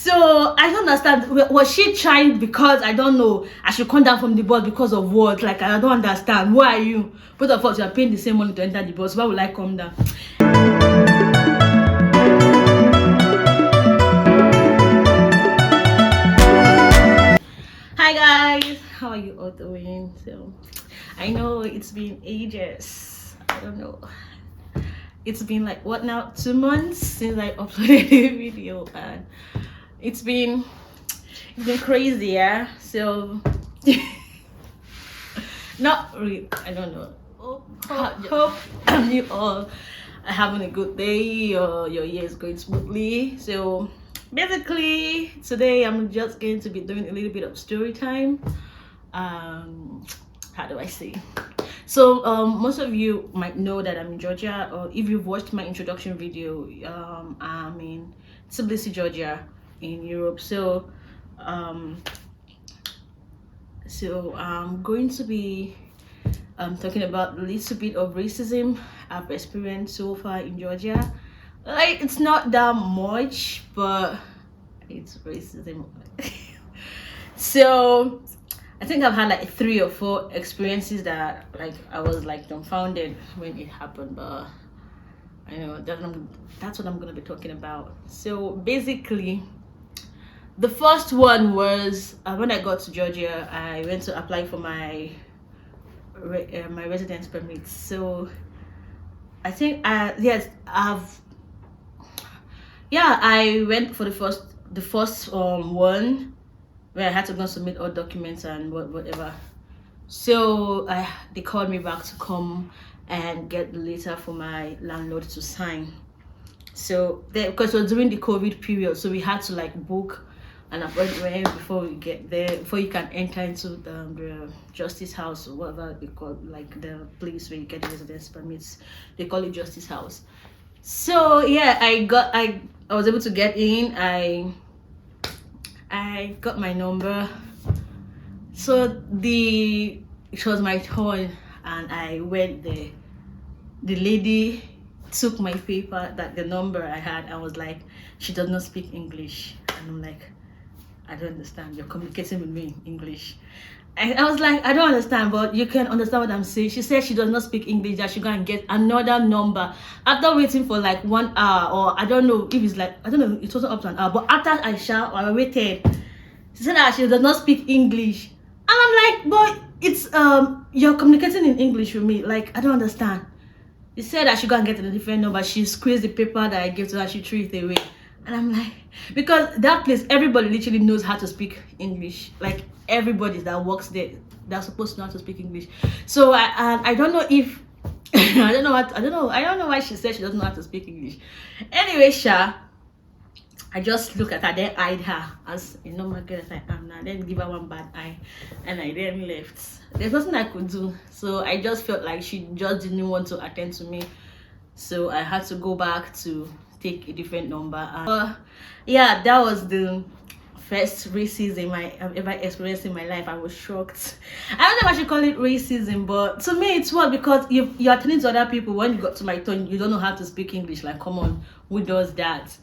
So I don't understand. Was she trying because I don't know? I should come down from the bus because of what? Like I don't understand. Who are you? Both of us are paying the same money to enter the bus. Why would I come down? Hi guys, how are you all doing? So I know it's been ages. I don't know. It's been like what now? 2 months since I uploaded a video, and it's been crazy, yeah. So not really. I don't know. Hope you all are having a good day or your year is going smoothly. So basically today I'm just going to be doing a little bit of story time. How do I say? So most of you might know that I'm in Georgia, or if you've watched my introduction video, I'm in Tbilisi, Georgia, in Europe. So I'm going to be talking about a little bit of racism I've experienced so far in Georgia. Like it's not that much, but it's racism. So I think I've had like 3 or 4 experiences that like I was like dumbfounded when it happened, but I know that's what I'm gonna be talking about. So basically, the first one was when I got to Georgia, I went to apply for my residence permit. So I think I went for the first one where I had to go submit all documents and whatever. So they called me back to come and get the letter for my landlord to sign. So because it was during the COVID period, so we had to like book an appointment before we get there, before you can enter into the justice house or whatever they call, like the place where you get the residence permits. They call it justice house. So yeah, I was able to get in. I got my number. So it was my turn, and I went there. The lady took my paper, that the number I had. I was like, she does not speak English, and I'm like, I don't understand. You're communicating with me in English. I was like, I don't understand, but you can understand what I'm saying. She said she does not speak English, that she go and get another number. After waiting for like 1 hour, or I don't know if it's like, I don't know, it wasn't up to an hour, but after I waited, she said that she does not speak English. And I'm like, but it's you're communicating in English with me. Like, I don't understand. She said that she go and get a different number. She squeezed the paper that I gave to her, she threw it away. And I'm like, because that place, everybody literally knows how to speak English. Like everybody that works there, they're supposed to know how to speak English. So I don't know if I don't know why she said she doesn't know how to speak English. Anyway, I just look at her, then eyed her as a normal girl as I am now, then give her one bad eye, and I then left. There's nothing I could do. So I just felt like she just didn't want to attend to me. So I had to go back to take a different number. Yeah, that was the first racism I've ever experienced in my life. I was shocked. I don't know if I should call it racism, but to me it's what, because you're attending to other people. When you got to my turn, you don't know how to speak English. Like, come on, who does that?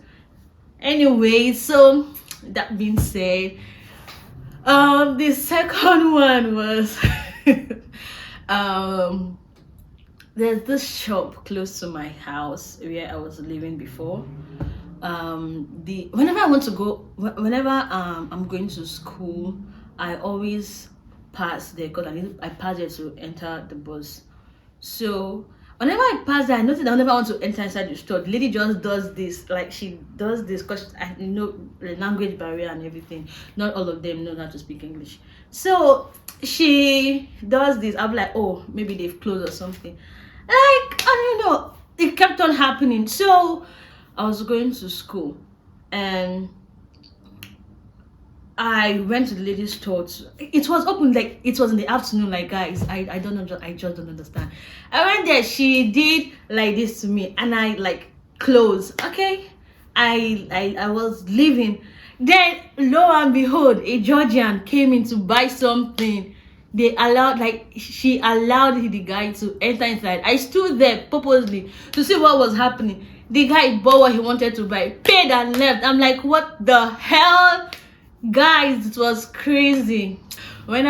Anyway, so that being said, the second one was there's this shop close to my house where I was living before. Whenever I'm going to school, I always pass there because I pass there to enter the bus. So whenever I pass there, I notice I never want to enter inside the store. The lady just does this, like she does this because you know the language barrier and everything. Not all of them know how to speak English. So she does this. I'm like, oh, maybe they've closed or something. Like, I don't know, it kept on happening. So I was going to school and I went to the lady's store. It was open, like it was in the afternoon. Like, guys, I don't know, I just don't understand. I went there, she did like this to me, and I like closed. Okay, I was leaving. Then lo and behold, a Georgian came in to buy something. She allowed the guy to enter inside. I stood there purposely to see what was happening. The guy bought what he wanted to buy, paid and left. I'm like, what the hell? Guys, it was crazy. I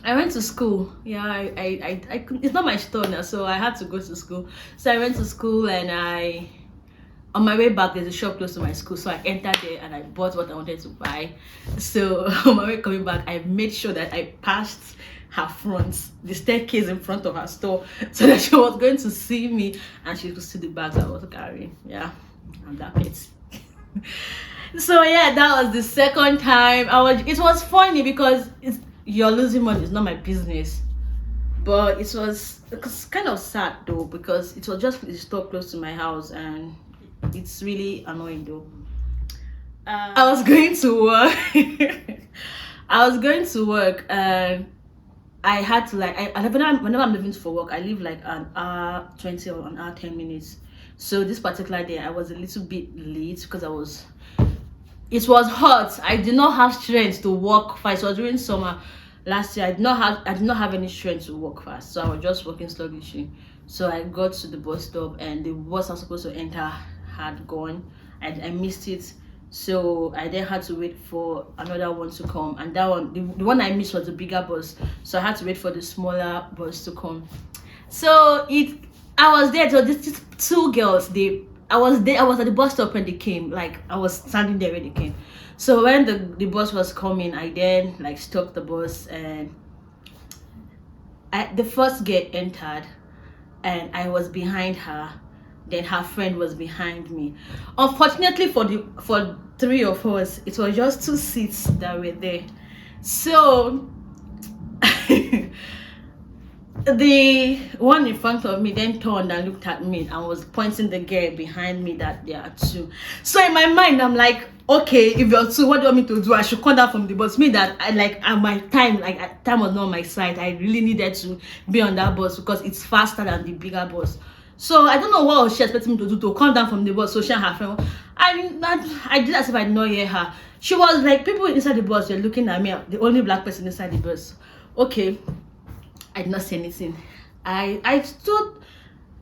went to school. Yeah, it's not my store now, so I had to go to school. So I went to school, and on my way back, there's a shop close to my school, so I entered there and I bought what I wanted to buy. So on my way coming back, I made sure that I passed her front, the staircase in front of her store, so that she was going to see me and she could see the bags I was carrying. Yeah, and that it. So yeah, that was the second time. It was funny because you're losing money. It's not my business, but it was kind of sad though, because it was just the store close to my house, and it's really annoying though. I was going to work. I was going to work, and I had to whenever I'm leaving for work, I leave like an hour 20 or an hour 10 minutes. So this particular day I was a little bit late because it was hot. I did not have strength to walk fast. It was during summer last year. I did not have any strength to walk fast, so I was just walking sluggishly. So I got to the bus stop, and the bus I was supposed to enter had gone. I missed it, so I then had to wait for another one to come, and that one, the one I missed, was the bigger bus, so I had to wait for the smaller bus to come. So I was there. So these two girls, I was at the bus stop when they came. Like, I was standing there when they came. So when the bus was coming, I then like stopped the bus, and the first girl entered, and I was behind her. Then her friend was behind me. Unfortunately for three of us, it was just 2 seats that were there. So the one in front of me then turned and looked at me and was pointing the girl behind me that there are 2. So in my mind, I'm like, okay, if you're 2, what do you want me to do? I should come down from the bus. Me that my time was not on my side. I really needed to be on that bus because it's faster than the bigger bus. So I don't know what she expected me to do, to come down from the bus. So she and her friend, I did as if I did not hear her. She was like, people inside the bus were looking at me, the only black person inside the bus. Okay, I did not say anything. I stood.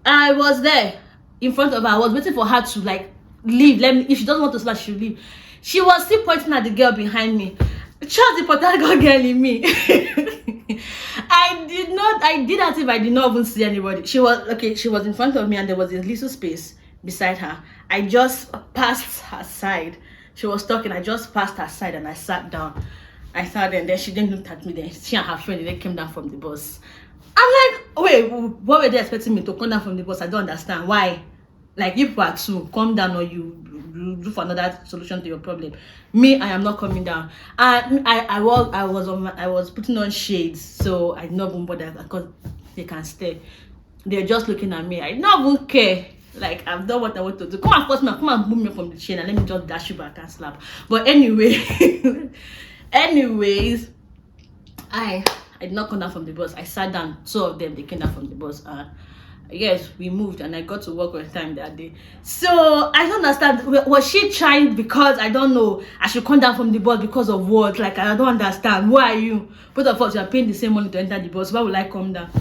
I was there in front of her. I was waiting for her to like leave. If she doesn't want to slash, she'll leave. She was still pointing at the girl behind me. Trust the Portugal girl in me. I did as if I did not even see anybody. She was in front of me, and there was a little space beside her. I just passed her side. She was talking. I just passed her side, and I sat down. I sat there, and then she then looked at me. Then she and her friend, they came down from the bus. I'm like, wait, what were they expecting me to come down from the bus? I don't understand. Why? Like, if you are 2, come down, or you look for another solution to your problem. Me, I am not coming down. And I was putting on shades, so I did not even bother because they can stare. They're just looking at me. I don't even care. Like, I've done what I want to do. Come and force me, come and move me from the chain, and let me just dash you back and slap. But anyway, anyways, I did not come down from the bus. I sat down. 2 of them, they came down from the bus. Yes, we moved, and I got to work on time that day. So I don't understand. Was she trying, because I don't know, I should come down from the bus because of what? Like, I don't understand. Why are you? Both of us, you are paying the same money to enter the bus. Why would I come down?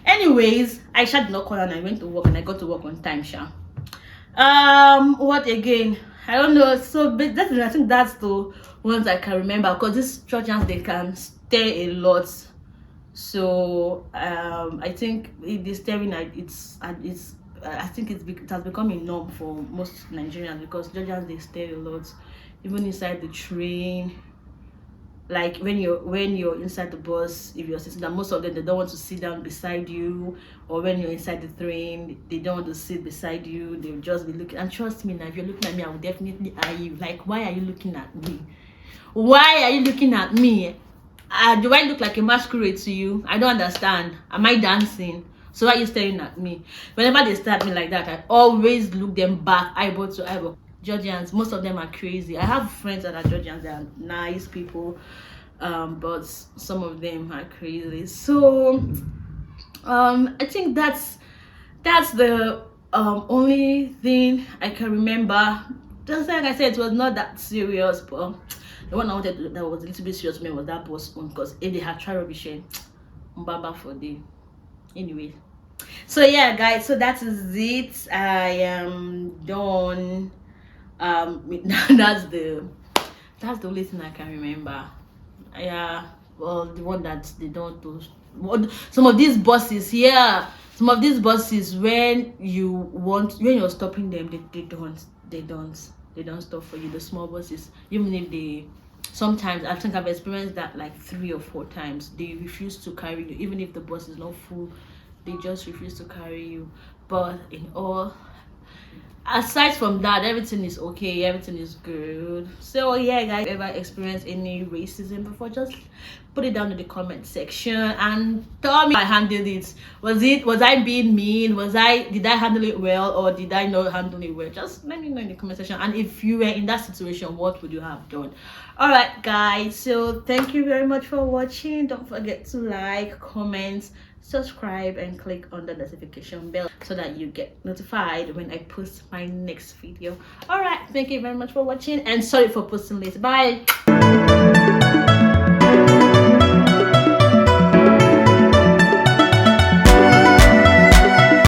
Anyways, I did not call, and I went to work, and I got to work on time, sha. What again? I don't know. So I think that's the ones I can remember, because these Georgians, they can stay a lot. So I think the staring at I think it has become a norm for most Nigerians, because Georgians, they stare a lot, even inside the train. Like when you're inside the bus, if you're sitting down, most of them, they don't want to sit down beside you. Or when you're inside the train, they don't want to sit beside you. They'll just be looking. And trust me, now, if you're looking at me, I will definitely eye you. Like, why are you looking at me? Why are you looking at me? Do I look like a masquerade to you? I don't understand. Am I dancing? So why are you staring at me? Whenever they stare at me like that, I always look them back, eyeball to eyeball. Georgians, most of them are crazy. I have friends that are Georgians. They are nice people, but some of them are crazy. So I think that's the only thing I can remember. Just like I said, it was not that serious, but the one I wanted to, that was a little bit serious to me, was that bus one, because if they had tried rubbish, mbaba for the anyway. So yeah, guys, so that is it. I am done. That's the only thing I can remember. Yeah, well, the one that they don't do. Some of these buses, yeah, some of these buses, when you're stopping them, they don't stop for you. The small buses, even if they, sometimes I think I've experienced that like 3 or 4 times. They refuse to carry you, even if the bus is not full. They just refuse to carry you. But in all, aside from that, everything is okay, everything is good. So yeah, guys, ever experienced any racism before, just put it down in the comment section and tell me how I handled it. Was I being mean? Did I handle it well, or did I not handle it well? Just let me know in the comment section. And if you were in that situation, what would you have done? All right, guys, so thank you very much for watching. Don't forget to like, comment, subscribe, and click on the notification bell so that you get notified when I post my next video. All right, thank you very much for watching, and sorry for posting late. Bye.